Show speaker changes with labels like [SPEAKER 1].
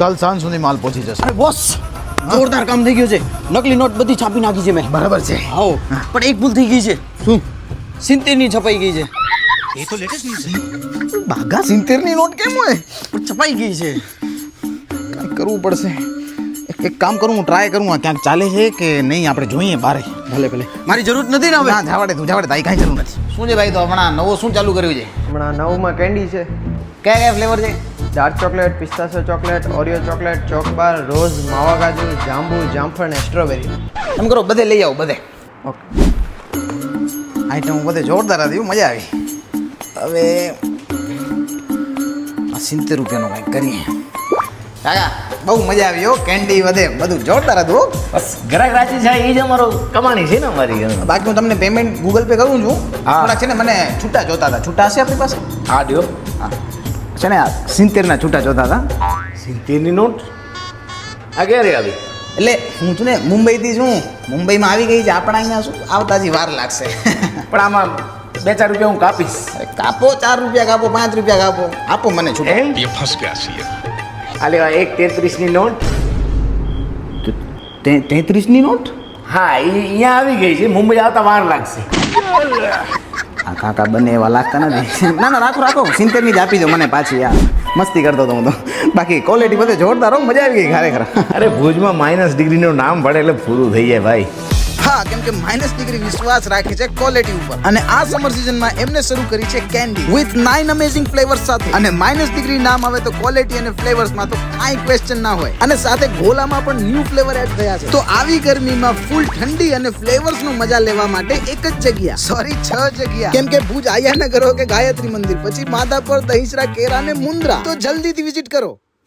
[SPEAKER 1] કાલ સાંજ સુધી માલ પહોંચી જશે.
[SPEAKER 2] અરે બોસ જોરદાર કામ થઈ ગયું છે. નકલી નોટ બધી છાપી નાખી છે મેં.
[SPEAKER 1] બરાબર છે.
[SPEAKER 2] આવો પણ એક ભૂલ થઈ ગઈ છે.
[SPEAKER 1] શું?
[SPEAKER 2] 70 ની છપાઈ ગઈ છે.
[SPEAKER 1] એ તો લેટેસ્ટ ન્યૂઝ છે. બાગા 70 ની નોટ કેમ હોય?
[SPEAKER 2] પણ છપાઈ ગઈ છે.
[SPEAKER 1] કંઈક કરવું પડશે. એક કામ કરું, હું ટ્રાય કરું આ ક્યાંક ચાલે છે કે નહીં, આપણે જોઈએ બારે.
[SPEAKER 2] ભલે ભલે મારી જરૂર નથી ને હવે.
[SPEAKER 1] ના જાવડે તું જાવડે, તારી કાંઈ જરૂર નથી. શું છે ભાઈ, તો હમણાં નવો શું ચાલુ કર્યું છે?
[SPEAKER 3] હમણાં નવમાં કેન્ડી છે.
[SPEAKER 1] કયા કયા ફ્લેવર છે?
[SPEAKER 3] Dark chocolate, pistachio chocolate, Oreo chocolate, chocobar, rose, માવા કાજુ, જાંબુ, જામફળ ને સ્ટ્રોબેરી.
[SPEAKER 1] એમ કરો બધે લઈ આવો, બધે
[SPEAKER 3] ઓકે.
[SPEAKER 1] આઈટમ બધે જોરદાર હતી, મજા આવી. હવે આ 70 રૂપિયાનો કંઈક કરીએ. કાકા બહુ મજા આવી હો, કેન્ડી વધે બધું જોરદાર હતું હો.
[SPEAKER 4] બસ ગ્રાહક રાજી છે એ જ અમારો કમાણી છે ને અમારી.
[SPEAKER 1] બાકી હું તમને પેમેન્ટ ગૂગલ પે કરું છું.
[SPEAKER 4] હા.
[SPEAKER 1] થોડાક છે ને મને છૂટા જોતા હતા. છૂટા હશે આપણી પાસે?
[SPEAKER 4] હા દો.
[SPEAKER 1] હા છે ને, આ 70 ના છૂટા જોતા હતા.
[SPEAKER 4] 70 ની નોટ આ ક્યારે આવી?
[SPEAKER 1] એટલે હું છું ને મુંબઈથી છું, મુંબઈમાં આવી ગઈ છે. આપણા અહીંયા શું આવતા હજી વાર લાગશે.
[SPEAKER 4] પણ આમાં 2-4 રૂપિયા હું કાપીશ.
[SPEAKER 1] અરે કાપો, 4 રૂપિયા કાપો, 5 રૂપિયા કાપો, આપો મને છૂટા.
[SPEAKER 4] એમ આ લેવા એક 33 ની નોટ.
[SPEAKER 1] 33 ની નોટ?
[SPEAKER 4] હા એ અહીંયા આવી ગઈ છે, મુંબઈ આવતા વાર લાગશે.
[SPEAKER 1] આ કાકા બંને એવા લાગતા નથી. ના ના રાખો રાખો, 70 ની જ આપી દો મને પાછી. યાર મસ્તી કરતો હતો હું તો. બાકી ક્વોલિટી બધે જોરદાર હો, મજા આવી ગઈ ખરેખર.
[SPEAKER 4] અરે ભુજમાં માઇનસ ડિગ્રીનું નામ પડે એટલે પૂરું થઈ જાય ભાઈ.
[SPEAKER 1] હા, કેમ કે માઇનસ ડિગ્રી વિશ્વાસ રાખે છે ક્વોલિટી ઉપર. અને આ સમર સીઝનમાં એમને શરૂ કરી છે કેન્ડી વિથ 9 અમેઝિંગ ફ્લેવર્સ સાથે. અને માઇનસ ડિગ્રી નામ આવે તો ક્વોલિટી અને ફ્લેવર્સમાં તો કાંઈ ક્વેશ્ચન ના હોય. અને સાથે ગોલામાં પણ ન્યૂ ફ્લેવર એડ થયા છે. તો આવી ગરમીમાં ફૂલ ઠંડી અને ફ્લેવર્સનો મજા લેવા માટે એક જ જગ્યા, સોરી 6 જગ્યા. કેમ કે ભુજ આયાનગર હો કે ગાયત્રી મંદિર, પછી માધાપર, દહીસરા, કેરા અને મુન્દ્રા. તો જલ્દીથી વિઝિટ કરો.